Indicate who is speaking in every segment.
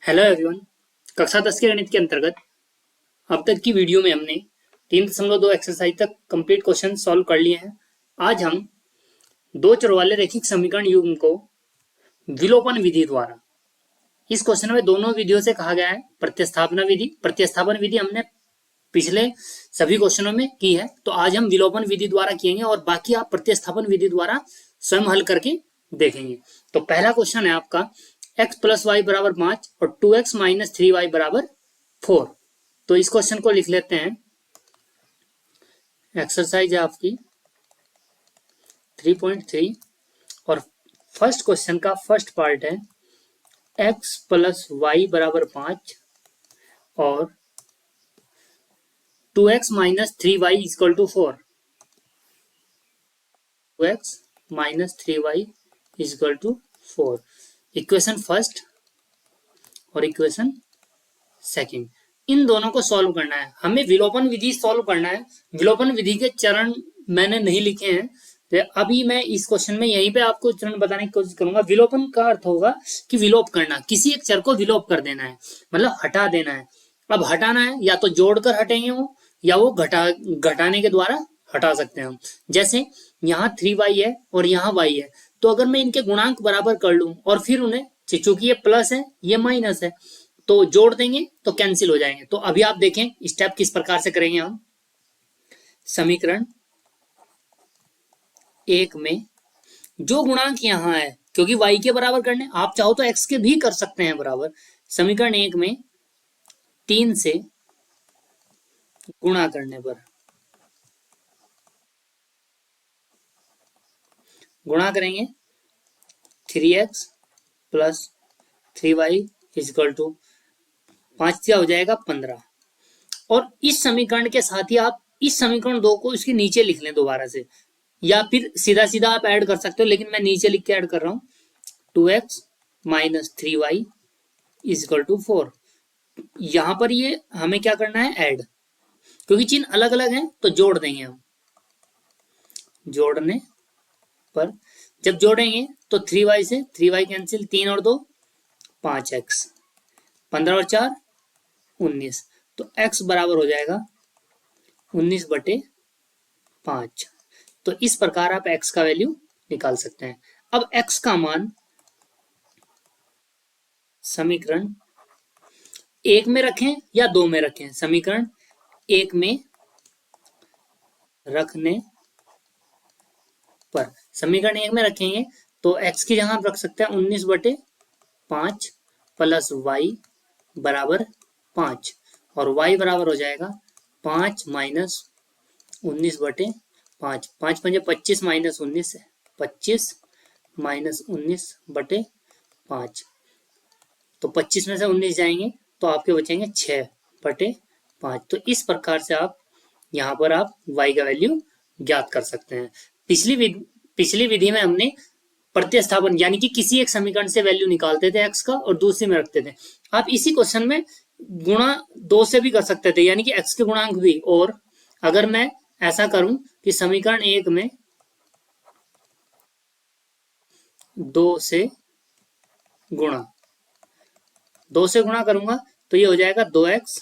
Speaker 1: Hello everyone. कक्षा 10 के गणित के अंतर्गत अब तक की वीडियो में हमने 3.2 एक्सरसाइज तक कंप्लीट क्वेश्चन सॉल्व कर लिए हैं। आज हम दो चर वाले रैखिक समीकरण युग्म को विलोपन विधि द्वारा, इस क्वेश्चन में दोनों विधियों से कहा गया है प्रतिस्थापन विधि। प्रतिस्थापन विधि हमने पिछले सभी क्वेश्चनों में की है, तो आज हम विलोपन विधि द्वारा किएंगे और बाकी आप प्रतिस्थापन विधि द्वारा स्वयं हल करके देखेंगे। तो पहला क्वेश्चन है आपका x प्लस वाई बराबर 5 और 2x माइनस 3y बराबर 4। तो इस क्वेश्चन को लिख लेते हैं। एक्सरसाइज है आपकी 3.3 और फर्स्ट क्वेश्चन का फर्स्ट पार्ट है x प्लस वाई बराबर 5 और 2x minus 3y equal to 4। 2x minus 3y equal to 4, equation first और इक्वेशन सेकंड, इन दोनों को सॉल्व करना है। हमें विलोपन विधि सॉल्व करना है। विलोपन विधि के चरण मैंने नहीं लिखे हैं, तो अभी मैं इस क्वेश्चन में यहीं पे आपको चरण बताने की कोशिश करूंगा। विलोपन का अर्थ होगा कि विलोप करना, किसी एक चर को विलोप कर देना है, मतलब हटा देना है। अब हटाना है या तो जोड़कर हटेंगे वो, या वो घटाने के द्वारा हटा सकते हैं हम। जैसे यहाँ 3y है और यहाँ y है, तो अगर मैं इनके गुणांक बराबर कर लूं और फिर उन्हें, चूंकि ये प्लस है ये माइनस है, तो जोड़ देंगे तो कैंसिल हो जाएंगे। तो अभी आप देखें स्टेप किस प्रकार से करेंगे हम। समीकरण एक में जो गुणांक यहां है, क्योंकि y के बराबर करने, आप चाहो तो x के भी कर सकते हैं बराबर। समीकरण एक में 3 से गुणा करने पर, गुणा करेंगे 3x plus 3y equal to 5 क्या हो जाएगा 15। और इस समीकरण के साथ ही आप इस समीकरण 2 को इसके नीचे लिख लें दोबारा से, या फिर सीधा सीधा आप ऐड कर सकते हो, लेकिन मैं नीचे लिख के ऐड कर रहा हूं। 2x minus 3y equal to 4। यहां पर ये हमें क्या करना है, ऐड, क्योंकि चिन्ह अलग अलग हैं तो जोड़ देंगे हम। जोड़ने पर जब जोड़ेंगे तो 3y से 3y कैंसिल, 3 और 2 5x, 15 और 4 19, तो x बराबर हो जाएगा 19/5। तो इस प्रकार आप x का वैल्यू निकाल सकते हैं। अब x का मान समीकरण एक में रखें या 2 में रखें। समीकरण एक में रखने पर, समीकरण एक में रखेंगे तो x की जगह आप रख सकते हैं 19/5 प्लस y बराबर 5, और y बराबर हो जाएगा 5 माइनस 19/5। 5 पंजे 25 माइनस 19 है 25 माइनस 19/5, तो 25 में से 19 जाएंगे तो आपके बचेंगे 6/5। तो इस प्रकार से आप यहाँ पर आप y का वैल्यू ज्ञात कर सकते हैं। पिछली विधि में हमने प्रतिस्थापन, यानी कि किसी एक समीकरण से वैल्यू निकालते थे x का और दूसरे में रखते थे। आप इसी क्वेश्चन में गुणा 2 से भी कर सकते थे, यानी कि x के गुणांक भी। और अगर मैं ऐसा करूं कि समीकरण एक में 2 से गुणा करूंगा तो ये हो जाएगा 2x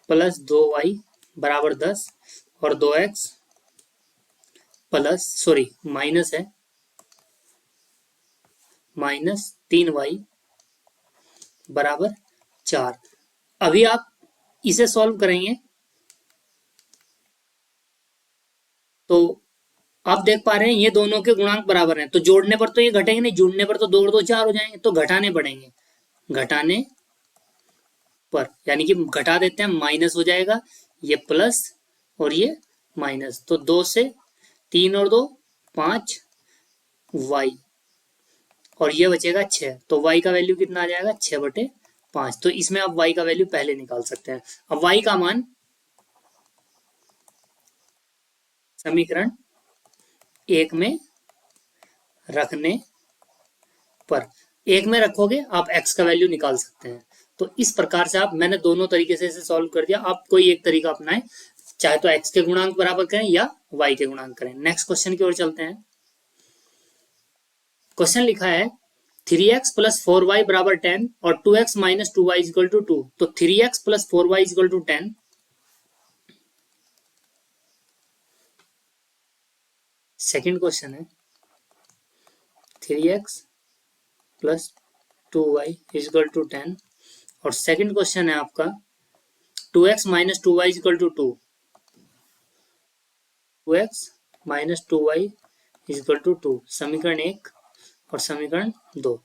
Speaker 1: प्लस 2y बराबर 10, और 2x प्लस माइनस है माइनस 3y बराबर 4। अभी आप इसे सॉल्व करेंगे तो आप देख पा रहे हैं ये दोनों के गुणांक बराबर हैं, तो जोड़ने पर तो ये घटेंगे नहीं, जुड़ने पर तो 2 और 2 4 हो जाएंगे, तो घटाने पड़ेंगे। घटाने पर यानी कि घटा देते हैं, माइनस हो जाएगा, ये प्लस और ये माइनस, तो 2 से 3 और 2 5 y, और ये बचेगा 6, तो y का वैल्यू कितना आ जाएगा 6/5। तो इसमें आप y का वैल्यू पहले निकाल सकते हैं। अब y का मान समीकरण एक में रखने पर, एक में रखोगे आप x का वैल्यू निकाल सकते हैं। तो इस प्रकार से मैंने दोनों तरीके से इसे सॉल्व कर दिया। आप कोई एक तरीका अपनाएं, चाहे तो x के गुणांक बराबर करें या y के गुणांक करें। नेक्स्ट क्वेश्चन की ओर चलते हैं। क्वेश्चन लिखा है 3x प्लस 4y बराबर 10 और 2x minus 2y equal to 2, तो 3x plus 4y equal to 10। Second question है 3x plus 2y equal to 10 और सेकेंड क्वेश्चन है आपका 2x minus 2y equal to 2, 2x minus 2y equal to 2, समीकरण 1 और समीकरण 2।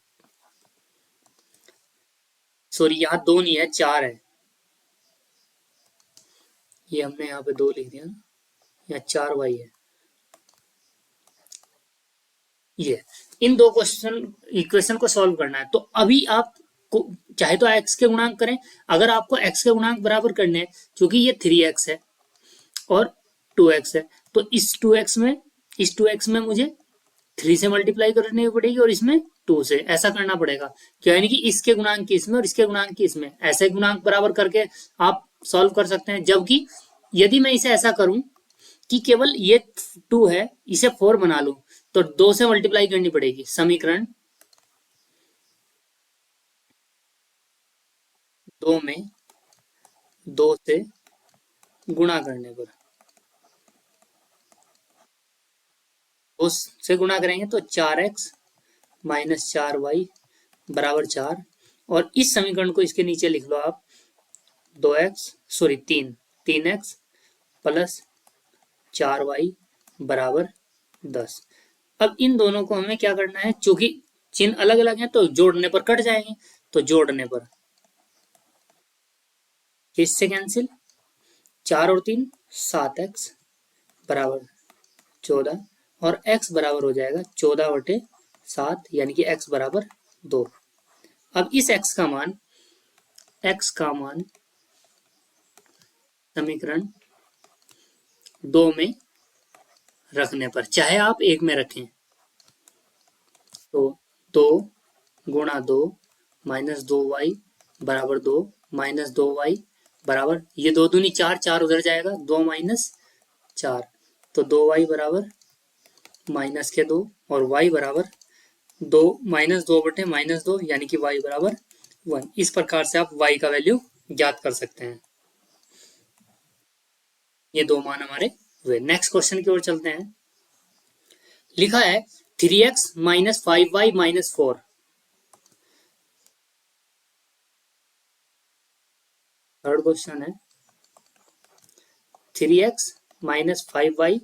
Speaker 1: सॉरी यहाँ 2 नहीं है, 4 है, ये हमने यहाँ पे 2 लिख दिया ना, यहाँ 4y है। ये इन दो इक्वेशन को सॉल्व करना है। तो अभी आप चाहे तो x के गुणांक करें, अगर आपको x के गुणांक बराबर करने हैं, क्योंकि ये 3x है और 2x है, तो इस 2x में मुझे 3 से मल्टीप्लाई करनी पड़ेगी और इसमें 2 से, ऐसा करना पड़ेगा। क्या यानी कि इसके गुणांक की इसमें और इसके गुणांक की इसमें, ऐसे गुणांक बराबर करके आप सॉल्व कर सकते हैं। जबकि यदि मैं इसे ऐसा करूं कि केवल ये 2 है, इसे 4 बना लूं, तो 2 से मल्टीप्लाई करनी पड़ेगी। समीकरण 2 में 2 से गुणा करने पर, 2 से गुणा करेंगे तो 4x माइनस 4y बराबर 4, और इस समीकरण को इसके नीचे लिख लो आप 3x प्लस 4y बराबर 10। अब इन दोनों को हमें क्या करना है, चूंकि चिन्ह अलग अलग हैं तो जोड़ने पर कट जाएंगे, तो जोड़ने पर इससे कैंसिल, 4 और 3 7x बराबर 14 और x बराबर हो जाएगा 14/7, यानी कि x बराबर 2। अब इस x का मान समीकरण 2 में रखने पर, चाहे आप 1 में रखें, तो 2 गुणा 2 माइनस 2y बराबर 2 माइनस 2y बराबर, ये 2 दूनी 4, 4 उधर जाएगा, 2 माइनस 4, तो 2y बराबर माइनस के 2 और y बराबर 2 माइनस 2/-2, यानी कि y बराबर 1। इस प्रकार से आप y का वैल्यू ज्ञात कर सकते हैं। ये 2 मान हमारे हुए। नेक्स्ट क्वेश्चन की ओर चलते हैं। लिखा है 3x minus 5y minus 4। Third question है 3x minus 5y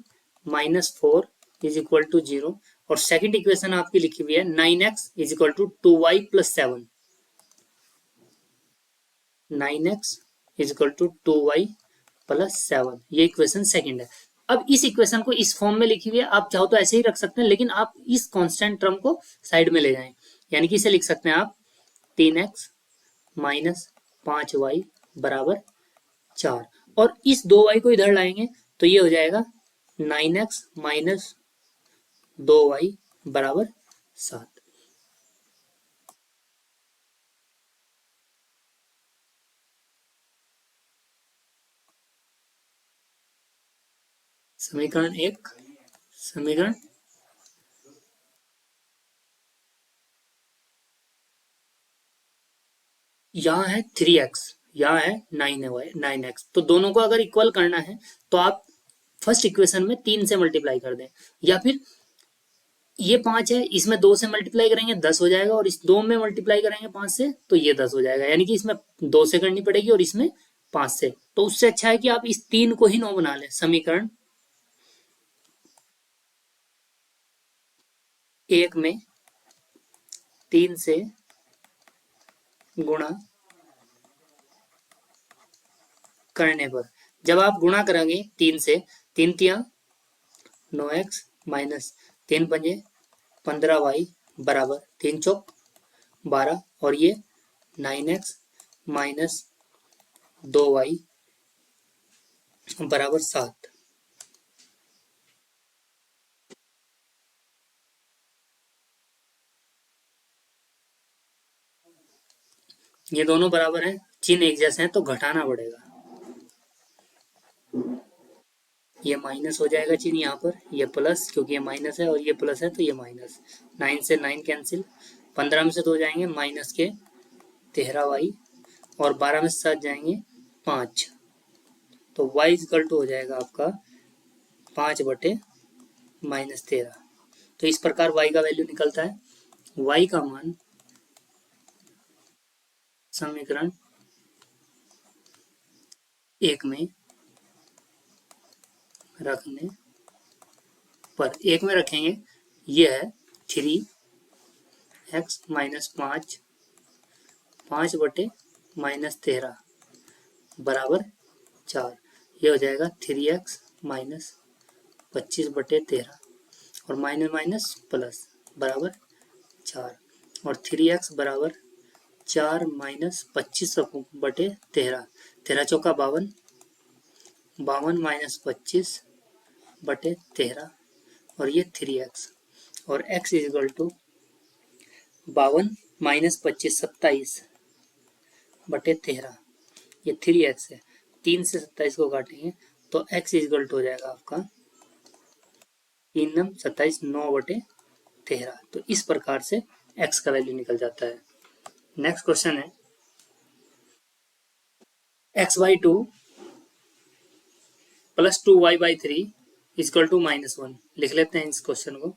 Speaker 1: minus 4 is equal to 0, और सेकेंड इक्वेशन आपकी लिखी हुई है 9x is equal to 2y plus 7। 9x is equal to 2y plus 7, ये इक्वेशन सेकेंड है। अब इस इक्वेशन को इस फॉर्म में लिखी हुई है, आप चाहो तो ऐसे ही रख सकते हैं, लेकिन आप इस कांस्टेंट टर्म को साइड में ले जाएं, यानी कि इसे लिख सकते हैं आप 3x माइनस 5y बराबर 4, और इस 2y को इधर लाएंगे तो ये हो जाएगा 9x माइनस 2y बराबर 7। समीकरण 1, समीकरण यहाँ है 3x, यहाँ है 9x, तो दोनों को अगर इक्वल करना है तो आप फर्स्ट इक्वेशन में 3 से मल्टीप्लाई कर दें, या फिर ये 5 है, इसमें 2 से मल्टीप्लाई करेंगे 10 हो जाएगा, और इस 2 में मल्टीप्लाई करेंगे 5 से तो ये 10 हो जाएगा, यानी कि इसमें 2 से करनी पड़ेगी और इसमें 5 से। तो उससे अच्छा है कि आप इस 3 को ही 9 बना लें। समीकरण 1 में 3 से गुणा करने पर, जब आप गुणा करेंगे 3 से, 3 तिया 9x माइनस 3 पंजे 15y बराबर 3 चौक 12, और ये 9x माइनस 2y बराबर 7। ये दोनों बराबर हैं, चिन्ह एक जैसे हैं तो घटाना पड़ेगा, ये माइनस हो जाएगा चिन्ह यहाँ पर, ये प्लस, क्योंकि ये माइनस है और ये प्लस है तो ये माइनस, 9 से 9 कैंसिल, 15 में से 2 जाएंगे माइनस के 13y, और 12 में से 7 जाएंगे 5, तो y इक्वल टू हो जाएगा आपका 5/-13। तो इस प्रकार y का वैल्यू निकलता है। y का मान समीकरण 1 में रखने पर, 1 में रखेंगे, ये है 3x माइनस 5/-13 बराबर 4। ये हो जाएगा 3x माइनस 25/13 और माइनस माइनस प्लस बराबर 4, और 3x बराबर 4 माइनस 25/13, 13 चौका 52, 52 माइनस 25/13, और ये 3x, और x is equal to 52 minus 25 27/13, ये 3x है। 3 से 27 को काटेंगे तो x इज इक्वल टू हो जाएगा आपका 3 9 27 9/13। तो इस प्रकार से x का वैल्यू निकल जाता है। नेक्स्ट क्वेश्चन है x/2 plus 2y/3 equal to -1। लिख लेते हैं इस क्वेश्चन को।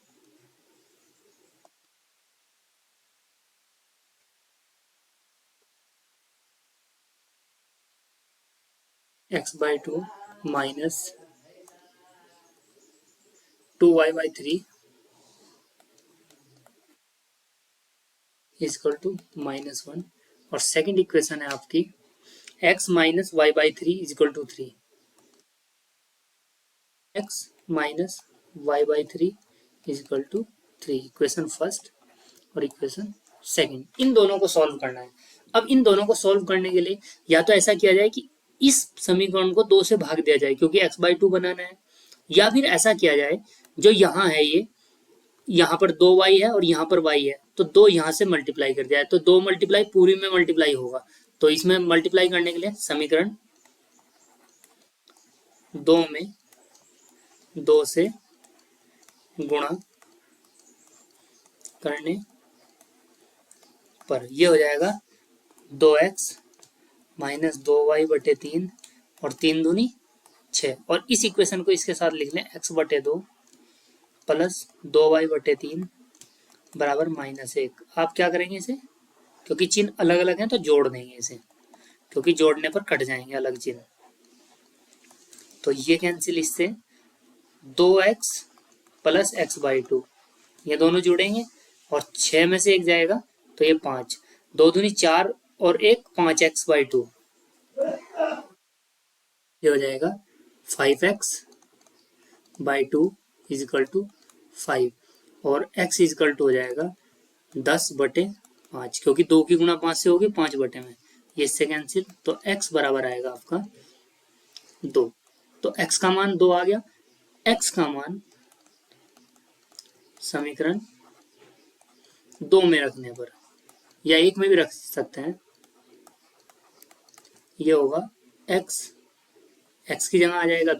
Speaker 1: x/2 minus 2y/3 equal to -1, और सेकंड इक्वेशन है आपकी x minus y/3 equal to 3। x minus y/3 equal to 3, equation first और इक्वेशन सेकंड, इन दोनों को सॉल्व करना है। अब इन दोनों को सॉल्व करने के लिए या तो ऐसा किया जाए कि इस समीकरण को 2 से भाग दिया जाए क्योंकि x/2 बनाना है, या फिर ऐसा किया जाए जो यहाँ है, ये यहाँ पर 2y है और यहाँ पर y है, तो 2 यहाँ से मल्टीप्लाई कर दिया है, तो 2 मल्टीप्लाई पूरी में मल्टीप्लाई होगा। तो इसमें मल्टीप्लाई करने के लिए समीकरण 2 में 2 से गुणा करने पर यह हो जाएगा 2x माइनस 2y/3 और 3 दूनी 6, और इस इक्वेशन को इसके साथ लिख लें x/2 प्लस 2y/3 बराबर -1। आप क्या करेंगे इसे, क्योंकि चिन्ह अलग अलग हैं तो जोड़ देंगे इसे, क्योंकि जोड़ने पर कट जाएंगे अलग चिन्ह। तो ये कैंसिल, इससे 2x प्लस x/2 ये दोनों जुड़ेंगे, और 6 में से 1 जाएगा तो ये 5, 2 दूनी 4 और 1 5x/2, ये हो जाएगा 5x/2 इज इक्वल टू 5, और x इज इक्वल टू हो जाएगा 10/5, क्योंकि 2 की गुणा 5 से होगी 5 बटे में, ये इससे कैंसिल, तो x बराबर आएगा आपका 2। तो x का मान 2 आ गया। x का मान समीकरण 2 में रखने पर, या 1 में भी रख सकते हैं, ये होगा x की जगह आ जाएगा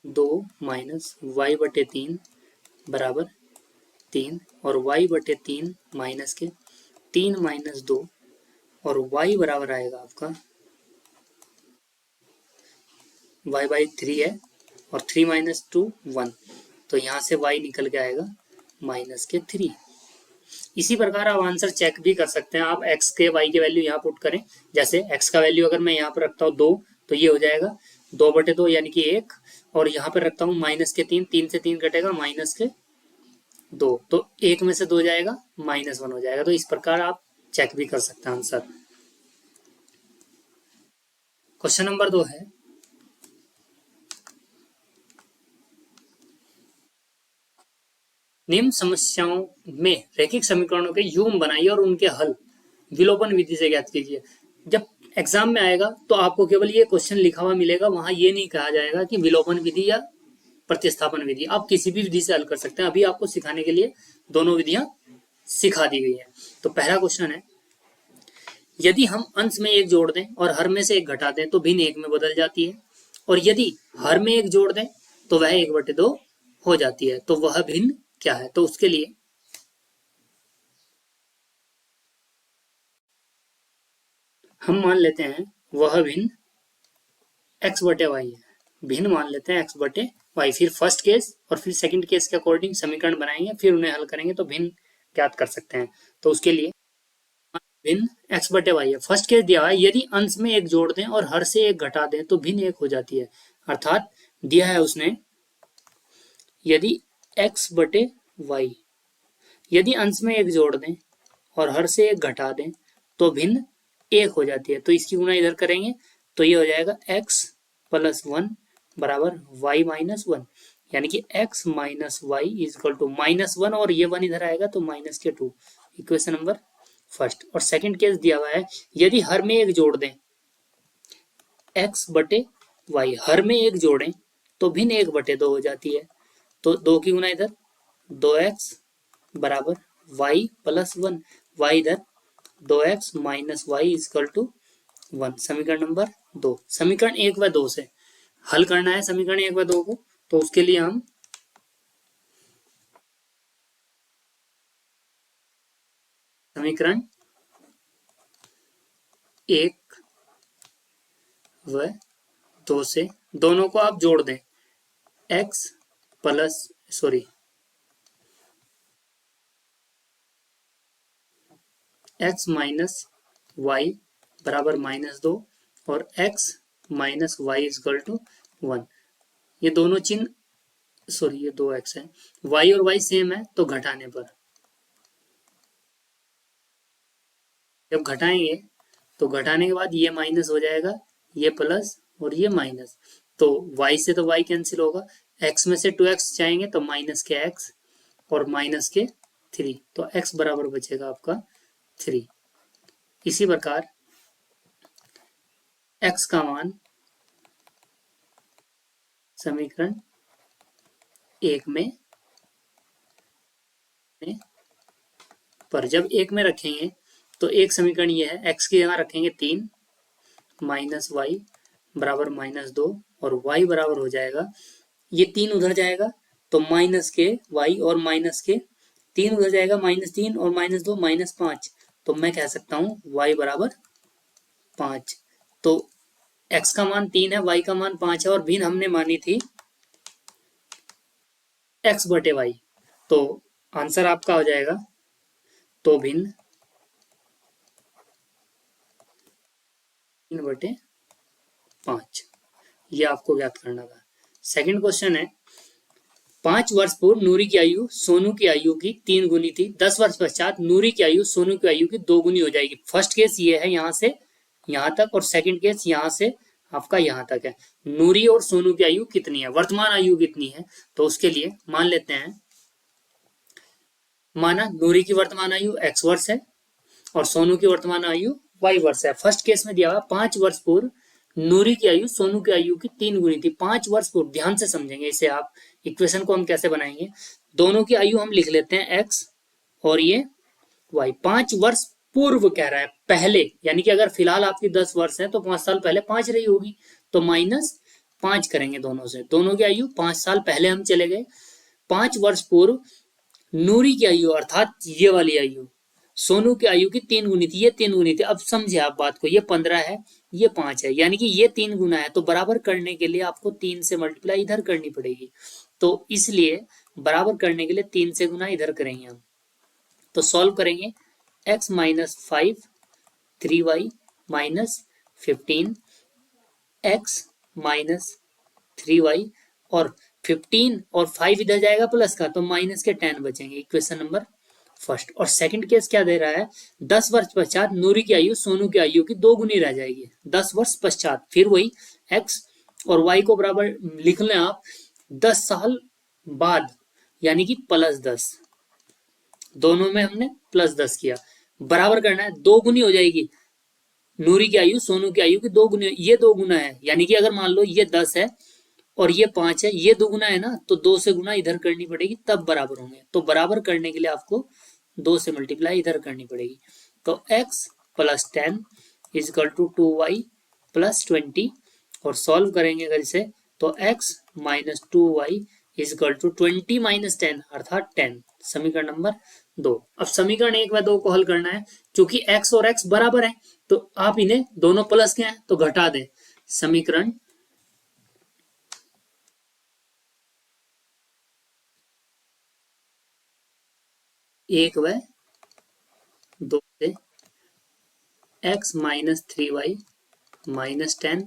Speaker 1: 2 माइनस y/3 बराबर 3, और y/3 माइनस के 3 माइनस 2, और y बराबर आएगा आपका y/3 है, और 3 माइनस 2 1, तो यहाँ से y निकल के आएगा -3। इसी प्रकार आप आंसर चेक भी कर सकते हैं। आप x के y के वैल्यू यहाँ पुट करें, जैसे x का वैल्यू अगर मैं यहाँ पर रखता हूँ 2, तो ये हो जाएगा 2/2 यानी कि 1, और यहाँ पर रखता हूँ -3, 3 से 3 कटेगा -2, तो 1 में से 2 जाएगा -1 हो जाएगा। तो इस प्रकार आप चेक भी कर सकते हैं आंसर। क्वेश्चन नंबर 2 है निम्न समस्याओं में रैखिक समीकरणों के युग्म बनाइए और उनके हल विलोपन विधि से ज्ञात कीजिए। जब एग्जाम में आएगा तो आपको केवल ये क्वेश्चन लिखा हुआ मिलेगा, वहां ये नहीं कहा जाएगा कि विलोपन विधि या प्रतिस्थापन विधि, आप किसी भी विधि से हल कर सकते हैं। अभी आपको सिखाने के लिए दोनों विधियां सिखा दी गई है। तो पहला क्वेश्चन है, यदि हम अंश में 1 जोड़ दें और हर में से 1 घटा दें तो भिन्न 1 में बदल जाती है, और यदि हर में 1 जोड़ दें तो वह 1/2 हो जाती है, तो वह भिन्न क्या है? तो उसके लिए हम मान लेते हैं वह भिन्न x बटे वाई है। भिन्न मान लेते हैं x बटे वाई। फिर फर्स्ट केस और फिर सेकंड केस के अकॉर्डिंग समीकरण बनाएंगे, फिर उन्हें हल करेंगे तो भिन्न ज्ञात कर सकते हैं। तो उसके लिए भिन्न x बटे वाई है। फर्स्ट केस दिया हुआ है, यदि अंश में एक जोड़ दें और हर से एक घटा दें तो भिन्न एक हो जाती है। अर्थात दिया है उसने, यदि x बटे वाई, यदि अंश में एक जोड़ दें और हर से एक घटा दें तो भिन्न एक हो जाती है। तो इसकी गुणा इधर करेंगे तो ये हो जाएगा x प्लस वन बराबर y माइनस वन, यानी कि x minus y is equal to minus one, और ये वन इधर आएगा तो माइनस के टू। Equation number first. और सेकंड केस दिया हुआ है, यदि हर में एक जोड़ दें x बटे वाई, हर में एक जोड़ें तो भिन्न एक बटे दो हो जाती है। तो दो की गुना इधर, दो एक्स बराबर वाई प्लस वन, वाई इधर दो x minus y is equal to one. समीकरण नंबर दो। समीकरण एक व दो से हल करना है समीकरण एक व दो को, तो उसके लिए हम समीकरण एक व दो से दोनों को आप जोड़ दें, x plus sorry x minus y बराबर माइनस दो और x minus y is equal to one. ये दोनों चिन्ह, सॉरी ये दो x है, y और y सेम है तो घटाने पर, जब घटाएंगे तो घटाने के बाद ये माइनस हो जाएगा, ये प्लस और ये माइनस, तो y से तो y कैंसिल होगा, x में से 2x जाएंगे तो माइनस के x और माइनस के 3, तो x बराबर बचेगा आपका 3। इसी प्रकार x का मान समीकरण एक में पर जब एक में रखेंगे तो एक समीकरण ये है, x की जगह रखेंगे 3 माइनस वाई बराबर माइनस दो, और y बराबर हो जाएगा, ये 3 उधर जाएगा तो माइनस के y और माइनस के 3 उधर जाएगा, माइनस 3 और माइनस दो माइनस 5, तो मैं कह सकता हूँ y बराबर 5। तो x का मान 3 है, y का मान 5 है, और भिन्न हमने मानी थी x बटे वाई, तो आंसर आपका हो जाएगा तो भिन्न 3 बटे 5। ये आपको ज्ञात करना था। सेकंड क्वेश्चन है, 5 वर्ष पूर्व नूरी की आयु सोनू की आयु की 3 गुनी थी, 10 वर्ष पश्चात नूरी की आयु सोनू की आयु की 2 गुनी हो जाएगी। फर्स्ट केस ये है यहां से यहां तक, और सेकंड केस यहां से आपका यहां तक है। नूरी और सोनू की आयु कितनी है, वर्तमान आयु कितनी है, तो उसके लिए मान लेते हैं, माना नूरी की वर्तमान आयु x वर्ष है और सोनू की वर्तमान आयु y वर्ष है। फर्स्ट केस में दिया हुआ 5 वर्ष पूर्व नूरी की आयु सोनू की आयु की 3 गुनी थी। 5 वर्ष पूर्व, ध्यान से समझेंगे इसे आप, इक्वेशन को हम कैसे बनाएंगे, दोनों की आयु हम लिख लेते हैं x और ये y। 5 वर्ष पूर्व कह रहा है, पहले, यानी कि अगर फिलहाल आपकी 10 वर्ष है तो 5 साल पहले 5 रही होगी, तो माइनस 5 करेंगे दोनों से, दोनों की आयु 5 साल पहले हम चले गए। 5 वर्ष पूर्व नूरी की आयु अर्थात ये वाली आयु सोनू की आयु की 3 गुनी थी, ये 3 गुनी थी। अब समझे आप बात को, ये 15 है, ये 5 है, यानी कि ये 3 गुना है, तो बराबर करने के लिए आपको 3 से मल्टीप्लाई इधर करनी पड़ेगी, तो इसलिए बराबर करने के लिए 3 से गुना इधर करेंगे हम। तो सॉल्व करेंगे, x minus 5 3y minus 15 x minus 3y, और 15 और 5 इधर जाएगा प्लस का, तो माइनस के 10 बचेंगे। Equation number first. और सेकंड केस क्या दे रहा है, 10 वर्ष पश्चात नूरी की आयु सोनू की आयु की 2 गुनी रह जाएगी। 10 वर्ष पश्चात, फिर वही x और y को बराबर लिख लें आप, 10 साल बाद, यानी कि प्लस 10, दोनों में हमने प्लस 10 किया, बराबर करना है, 2 गुनी हो जाएगी नूरी की आयु सोनू की आयु की 2 गुनी, ये 2 गुना है, यानी कि अगर मान लो ये 10 है और ये 5 है, ये 2 गुना है ना, तो 2 से गुना इधर करनी पड़ेगी तब बराबर होंगे। तो बराबर करने के लिए आपको 2 से मल्टीप्लाई इधर करनी पड़ेगी, तो x plus 10 is equal to 2y plus 20, और सॉल्व करेंगे अगर इसे तो x minus 2y is equal to 20 minus 10 अर्थात 10। समीकरण नंबर 2। अब समीकरण 1 व 2 को हल करना है। क्योंकि x और x बराबर है तो आप इन्हें दोनों प्लस के हैं तो घटा दें। समीकरण 1 व 2 से x माइनस 3y माइनस 10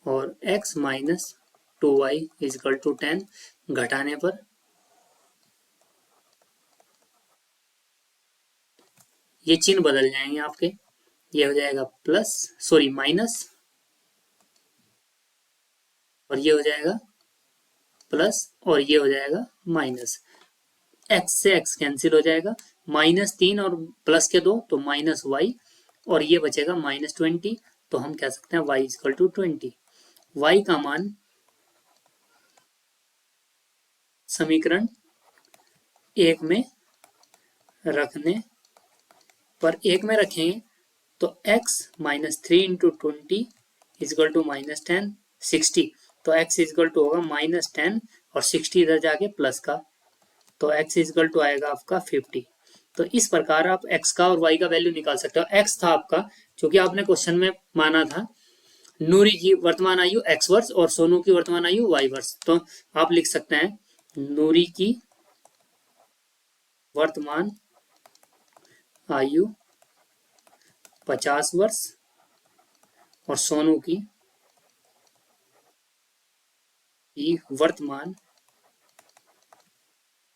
Speaker 1: और x minus 2y is equal to 10 घटाने पर ये चिन्ह बदल जाएंगे आपके। ये हो जाएगा प्लस, सॉरी माइनस, और ये हो जाएगा प्लस, और ये हो जाएगा माइनस। एक्स से एक्स कैंसिल हो जाएगा, -3 और प्लस के 2 तो -y, और ये बचेगा -20। तो हम कह सकते हैं y इक्वल टू 20। y का मान समीकरण 1 में रखने पर 1 में रखेंगे तो x -3 इंटू 20 इजकल टू -10 60। तो x इजकल टू होगा -10 और 60 इधर जाके प्लस का, तो x इजकल टू आएगा आपका 50। तो इस प्रकार आप x का और y का वैल्यू निकाल सकते हो। x था आपका, क्योंकि आपने क्वेश्चन में माना था नूरी की वर्तमान आयु x वर्ष और सोनू की वर्तमान आयु y वर्ष, तो आप लिख सकते हैं नूरी की वर्तमान आयु 50 वर्ष और सोनू की वर्तमान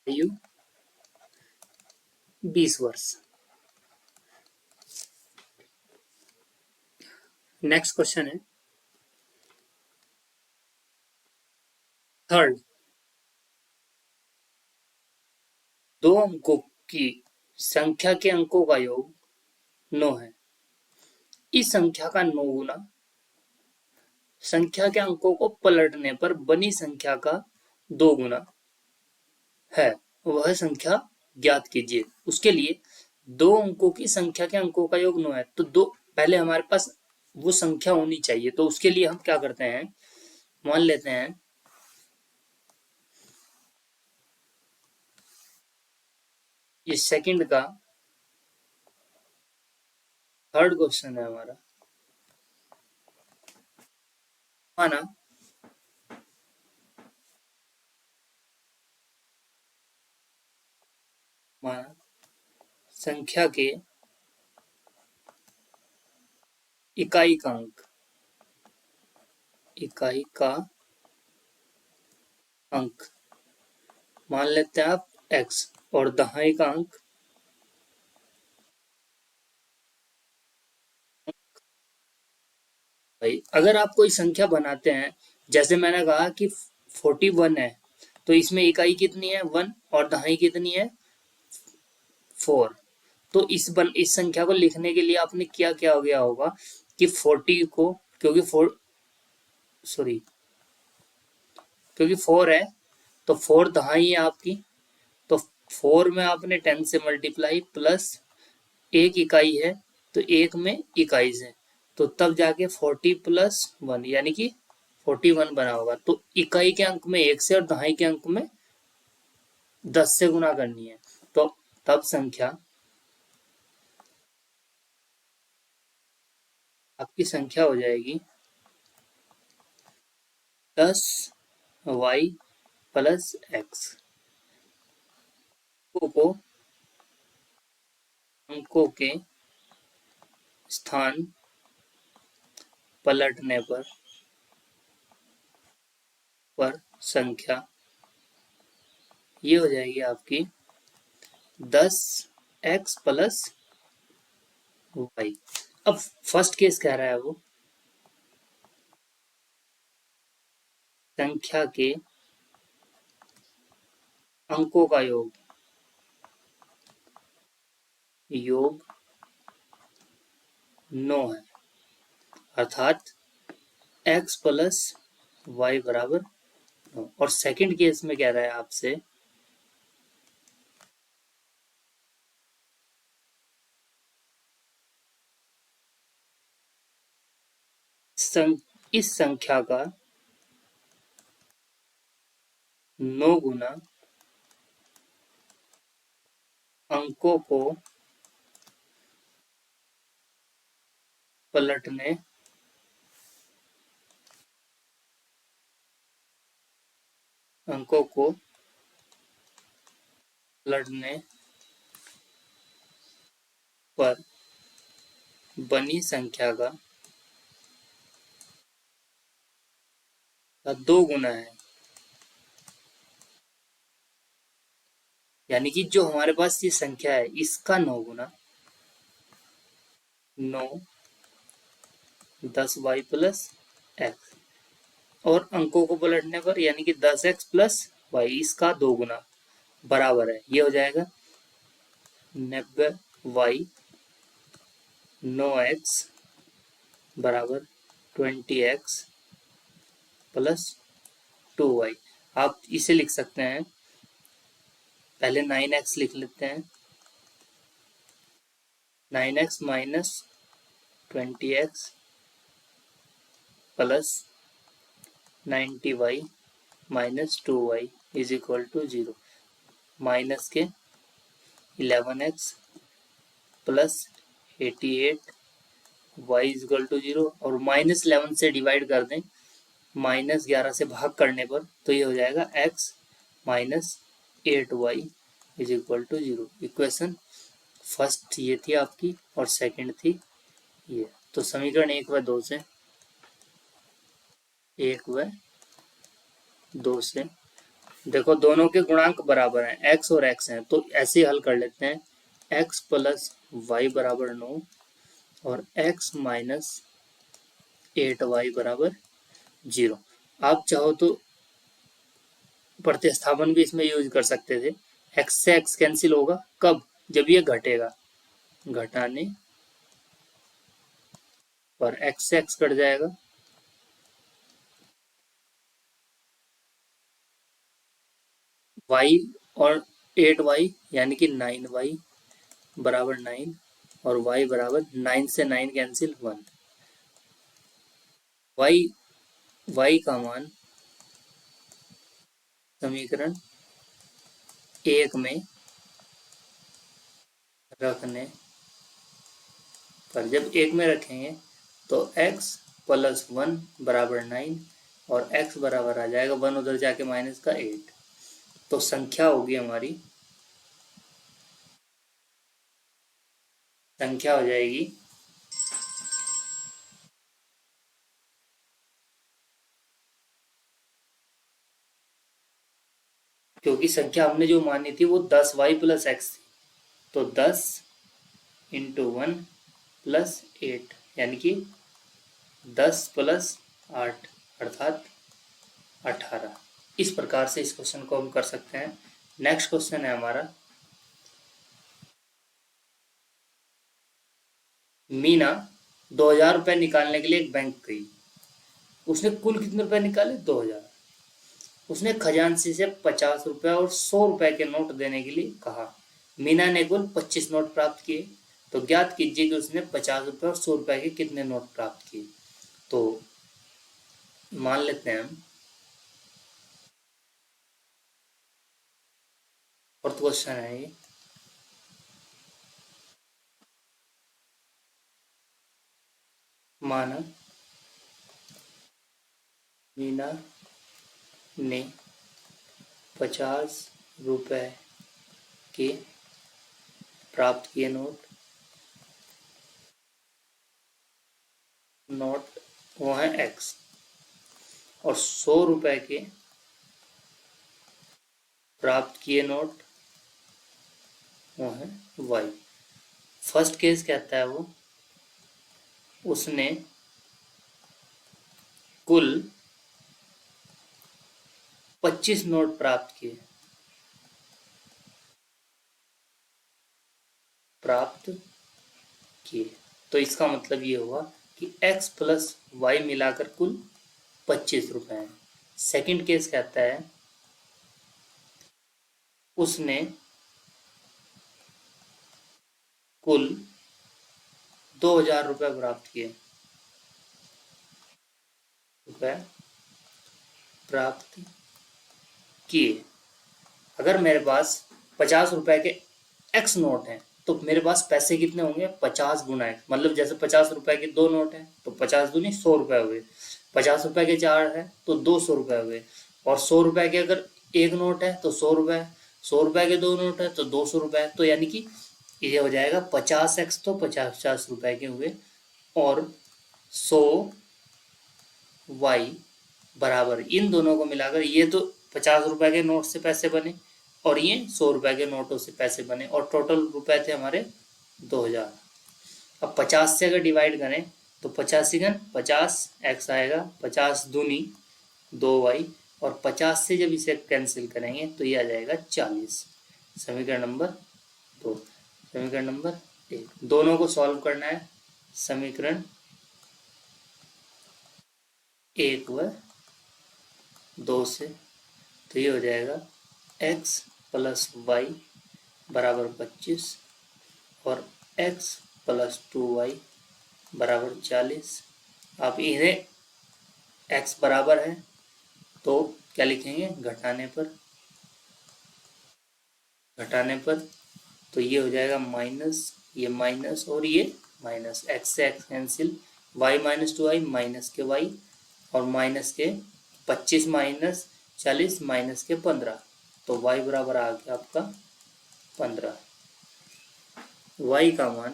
Speaker 1: आयु 20 वर्ष। नेक्स्ट क्वेश्चन है थर्ड। 2 अंकों की संख्या के अंकों का योग 9 है। इस संख्या का 9 गुना संख्या के अंकों को पलटने पर बनी संख्या का 2 गुना है, वह संख्या ज्ञात कीजिए। उसके लिए 2 अंकों की संख्या के अंकों का योग 9 है, तो दो पहले हमारे पास वो संख्या होनी चाहिए। तो उसके लिए हम क्या करते हैं, मान लेते हैं ये सेकंड का थर्ड क्वेश्चन है हमारा। माना माना संख्या के इकाई का अंक मान लेते हैं आप x और दहाई का अंक भाई। अगर आप कोई संख्या बनाते हैं, जैसे मैंने कहा कि 41 है, तो इसमें इकाई कितनी है 1 और दहाई कितनी है 4। तो इस संख्या को लिखने के लिए आपने क्या क्या हो गया होगा कि 40 को, क्योंकि 4 सॉरी क्योंकि 4 है तो 4 दहाई है आपकी, तो 4 में आपने 10 से मल्टीप्लाई प्लस एक इकाई है तो एक में इकाई है, तो तब जाके 40 प्लस 1 यानी कि 41 बना होगा। तो इकाई के अंक में 1 से और दहाई के अंक में 10 से गुना करनी है, तो तब संख्या आपकी संख्या हो जाएगी 10y प्लस x। को अंकों के स्थान पलटने पर संख्या ये हो जाएगी आपकी 10x प्लस y। अब फर्स्ट केस कह रहा है वो संख्या के अंकों का योग 9 है, अर्थात x प्लस वाई बराबर 9। और सेकंड केस में कह रहा है आपसे इस संख्या का 9 गुना अंकों को पलटने अंकों को पलटने पर बनी संख्या का 2 गुना है। यानी कि जो हमारे पास ये संख्या है इसका 9 गुना 9 10y प्लस एक्स, और अंकों को पलटने पर यानी कि 10x प्लस वाई इसका 2 गुना बराबर है, ये हो जाएगा 90y 9x बराबर 20x प्लस 2y। आप इसे लिख सकते हैं, पहले 9x लिख लेते हैं, 9x minus 20x plus 90y minus 2y is equal to 0, minus के 11x plus 88 y is equal to 0, और माइनस 11 से डिवाइड कर दें, माइनस 11 से भाग करने पर तो ये हो जाएगा x minus 8y is equal to 0। Equation first ये थी आपकी और सेकंड थी ये। तो समीकरण 1 व 2 से 1 व 2 से देखो दोनों के गुणांक बराबर हैं, x और x हैं, तो ऐसे हल कर लेते हैं। x प्लस वाई बराबर 9 और x माइनस 8y बराबर 0। आप चाहो तो प्रतिस्थापन भी इसमें यूज कर सकते थे। x से x कैंसिल होगा कब, जब ये घटेगा, घटाने पर x से x कट जाएगा, y और 8y यानी कि 9y बराबर 9 और y बराबर 9 से 9 कैंसिल 1। y का मान समीकरण 1 में रखने पर, जब 1 में रखेंगे तो x प्लस 1 बराबर 9 और x बराबर आ जाएगा 1 उधर जाके माइनस का 8। तो संख्या होगी हमारी, संख्या हो जाएगी क्योंकि संख्या हमने जो मानी थी वो 10y प्लस एक्स थी, तो 10 इंटू 1 प्लस 8 यानी कि 10 प्लस 8 अर्थात 18। इस प्रकार से इस क्वेश्चन को हम कर सकते हैं। नेक्स्ट क्वेश्चन है हमारा, मीना 2000 रुपए निकालने के लिए एक बैंक गई। उसने कुल कितने रुपए निकाले, 2000। उसने खजांची से 50 रुपए और 100 रुपए के नोट देने के लिए कहा। मीना ने कुल 25 नोट प्राप्त किए, तो ज्ञात कीजिए कि उसने 50 रुपए और 100 रुपए के कितने नोट प्राप्त किए। तो मान लेते हैं हम, फोर्थ क्वेश्चन है ये, माना मीना ने 50 रुपए के प्राप्त किए नोट वो है x, और 100 रुपए के प्राप्त किए नोट वो है y। फर्स्ट केस कहता है वो, उसने कुल 25 नोट प्राप्त किए। तो इसका मतलब ये हुआ कि x प्लस वाई मिलाकर कुल 25 रुपए हैं। सेकंड केस कहता है उसने कुल 2000 रुपए प्राप्त किए, रुपए प्राप्त कि अगर मेरे पास 50 रुपए के एक्स नोट है तो मेरे पास पैसे कितने होंगे, 50 गुना एक्स। मतलब जैसे 50 रुपए के 2 नोट है तो 50 दूनी 100 रुपए हुए, 50 रुपए के 4 है तो 200 रुपए हुए, और 100 रुपए के अगर एक नोट है तो 100 रुपए, 100 रुपए के 2 नोट है तो 200 रुपए। तो यानी कि ये हो जाएगा 50x तो 50 रुपए के हुए, और 100y बराबर इन दोनों को मिलाकर ये तो 50 रुपए के नोट से पैसे बने और ये 100 रुपए के नोटों से पैसे बने, और टोटल रुपए थे हमारे 2000। अब 50 से अगर डिवाइड करें तो 50 आएगा, 50 दूनी 2y, और 50 से जब इसे कैंसिल करेंगे तो ये आ जाएगा 40। समीकरण नंबर 2। समीकरण नंबर 1 दोनों को सॉल्व करना है, समीकरण 1 व 2 से। तो ये हो जाएगा x प्लस वाई बराबर 25 और x प्लस 2y बराबर 40। आप इन्हें x बराबर है तो क्या लिखेंगे, घटाने पर तो ये हो जाएगा माइनस, ये माइनस और ये माइनस, x से x cancel, y minus 2y minus के y, और माइनस के 25 माइनस 40 माइनस के 15, तो y बराबर आ गया आपका 15। y का मान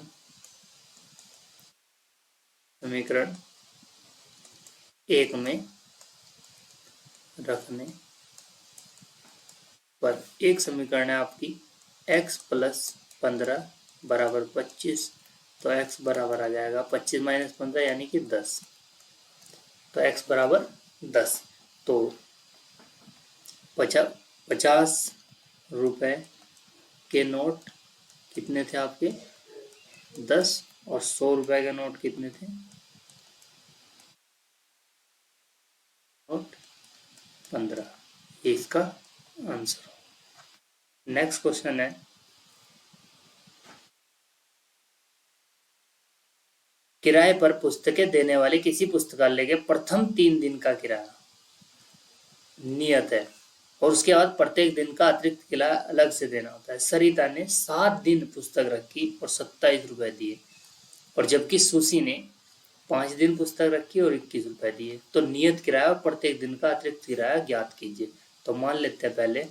Speaker 1: समीकरण 1 में रखने पर एक समीकरण है आपकी x प्लस 15 बराबर 25, तो x बराबर आ जाएगा 25 माइनस 15 यानी कि 10, तो x बराबर 10। तो 50 रुपए के नोट कितने थे आपके, 10, और 100 रुपए के नोट कितने थे, नोट 15। ये इसका आंसर। नेक्स्ट क्वेश्चन है, किराए पर पुस्तकें देने वाले किसी पुस्तकालय के प्रथम 3 दिन का किराया नियत है और उसके बाद प्रत्येक दिन का अतिरिक्त किराया अलग से देना होता है। सरिता ने 7 दिन पुस्तक रखी और 27 रुपए दिए, और जबकि सुशी ने 5 दिन पुस्तक रखी और 21 रुपए दिए। तो नियत किराया और प्रत्येक दिन का अतिरिक्त किराया ज्ञात कीजिए। तो मान लेते हैं पहले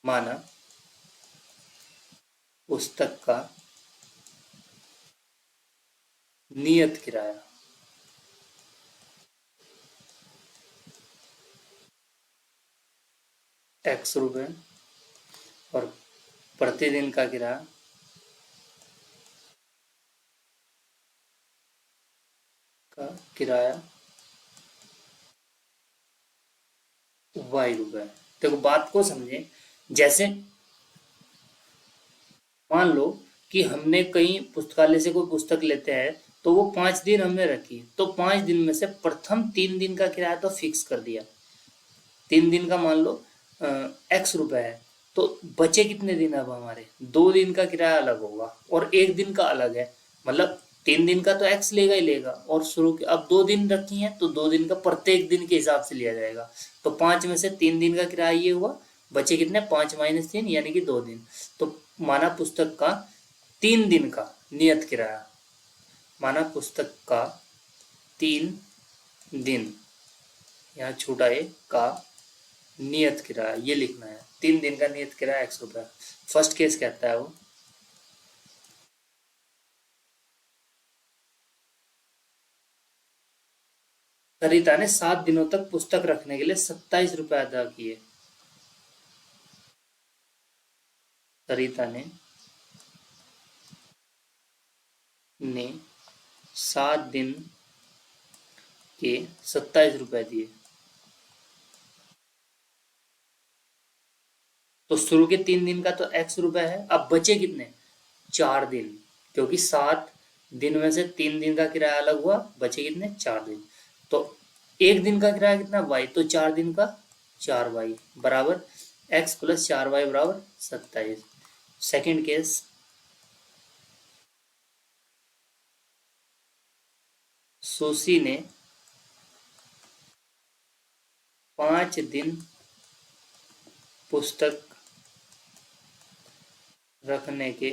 Speaker 1: माना पुस्तक का नियत किराया x रुपए और प्रतिदिन का किराया y रुपए। देखो बात को समझे, जैसे मान लो कि हमने कहीं पुस्तकालय से कोई पुस्तक लेते हैं तो वो 5 दिन हमने रखी, तो 5 दिन में से प्रथम 3 दिन का किराया तो फिक्स कर दिया, 3 दिन का मान लो x रुपए है, तो बचे कितने दिन अब हमारे, 2 दिन का किराया अलग होगा और 1 दिन का अलग है। मतलब 3 दिन का तो x लेगा ही लेगा, और शुरू के अब 2 दिन रखी हैं तो 2 दिन का प्रत्येक दिन के हिसाब से लिया जाएगा। तो 5 में से 3 दिन का किराया ये हुआ, बचे कितने, 5 माइनस 3 यानी कि 2 दिन। तो माना पुस्तक का 3 दिन का नियत किराया, माना पुस्तक का 3 दिन, यहाँ छोटा है का नियत किराया ये लिखना है, 3 दिन का नियत किराया x रुपया। फर्स्ट केस कहता है वो सरिता ने 7 दिनों तक पुस्तक रखने के लिए 27 रुपए अदा किए। सरिता ने 7 दिन के 27 रुपए दिए, तो शुरू के 3 दिन का तो x रुपए है। अब बचे कितने, 4 दिन, क्योंकि 7 दिन में से 3 दिन का किराया अलग हुआ, बचे कितने, 4 दिन। तो 1 दिन का किराया कितना y, तो 4 दिन का 4y बराबर x प्लस 4y बराबर 27। सेकेंड केस, सुशी ने 5 दिन पुस्तक रखने के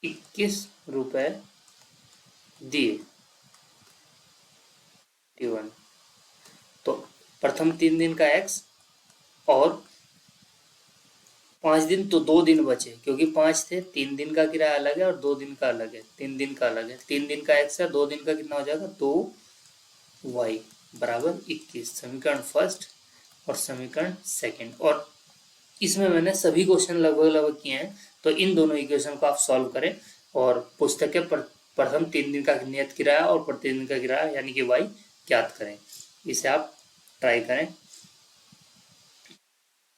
Speaker 1: 21 रुपए दिए। 21। तो प्रथम 3 दिन का x और 5 दिन, तो 2 दिन बचे क्योंकि 5 थे। 3 दिन का किराया अलग है और 2 दिन का अलग है, 3 दिन का अलग है। 3 दिन का x है, 2 दिन का कितना हो जाएगा 2y बराबर 21। समीकरण फर्स्ट और समीकरण सेकंड। और इसमें मैंने सभी क्वेश्चन लगभग लगभग किए हैं, तो इन दोनों इक्वेशन को आप सॉल्व करें और पुस्तक के प्रथम 3 दिन का नियत किराया और प्रतिदिन का किराया यानी कि y ज्ञात करें। इसे आप ट्राई करें।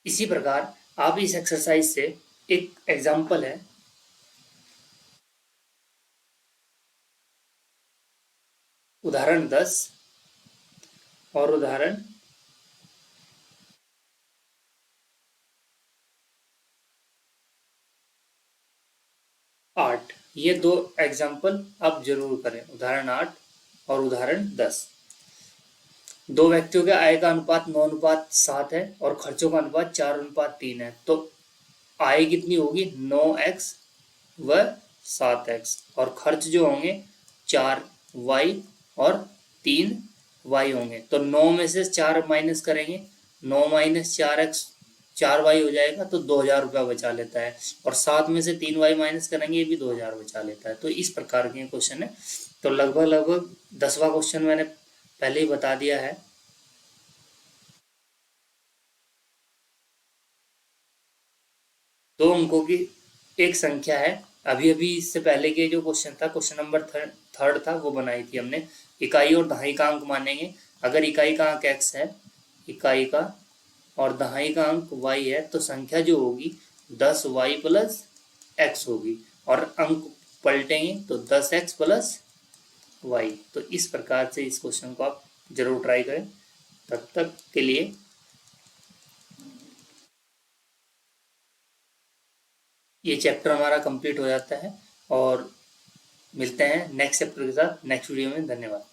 Speaker 1: इसी प्रकार आप इस एक्सरसाइज से एक एग्जाम्पल है, उदाहरण 10 और उदाहरण 8, ये 2 एग्जाम्पल आप जरूर करें, उदाहरण 8 और उदाहरण 10। 2 व्यक्तियों के आय का अनुपात 9:7 है और खर्चों का अनुपात 4:3 है। तो आय कितनी होगी 9x व 7x और खर्च जो होंगे 4y और 3y होंगे। तो 9 में से 4 माइनस करेंगे, 9 माइनस 4x 4y हो जाएगा, तो 2000 बचा लेता है। और 7 में से 3y माइनस करेंगे, ये भी 2000 बचा लेता है। तो इस प्रकार के क्वेश्चन है। तो लगभग लगभग 10वां क्वेश्चन मैंने पहले ही बता दिया है। दो अंकों की एक संख्या है। अभी अभी इससे पहले के जो क्वेश्चन था, क्वेश्चन नंबर थर्ड था, वो बनाई थी हमने। इकाई और दहाई का अंक मानेंगे। अगर इकाई का अंक x है, इकाई का, और दहाई का अंक y है, तो संख्या जो होगी 10y प्लस x होगी। और अंक पलटेंगे तो 10x प्लस y। तो इस प्रकार से इस क्वेश्चन को आप जरूर ट्राई करें। तब तक के लिए ये चैप्टर हमारा कंप्लीट हो जाता है और मिलते हैं नेक्स्ट चैप्टर के साथ नेक्स्ट वीडियो में। धन्यवाद।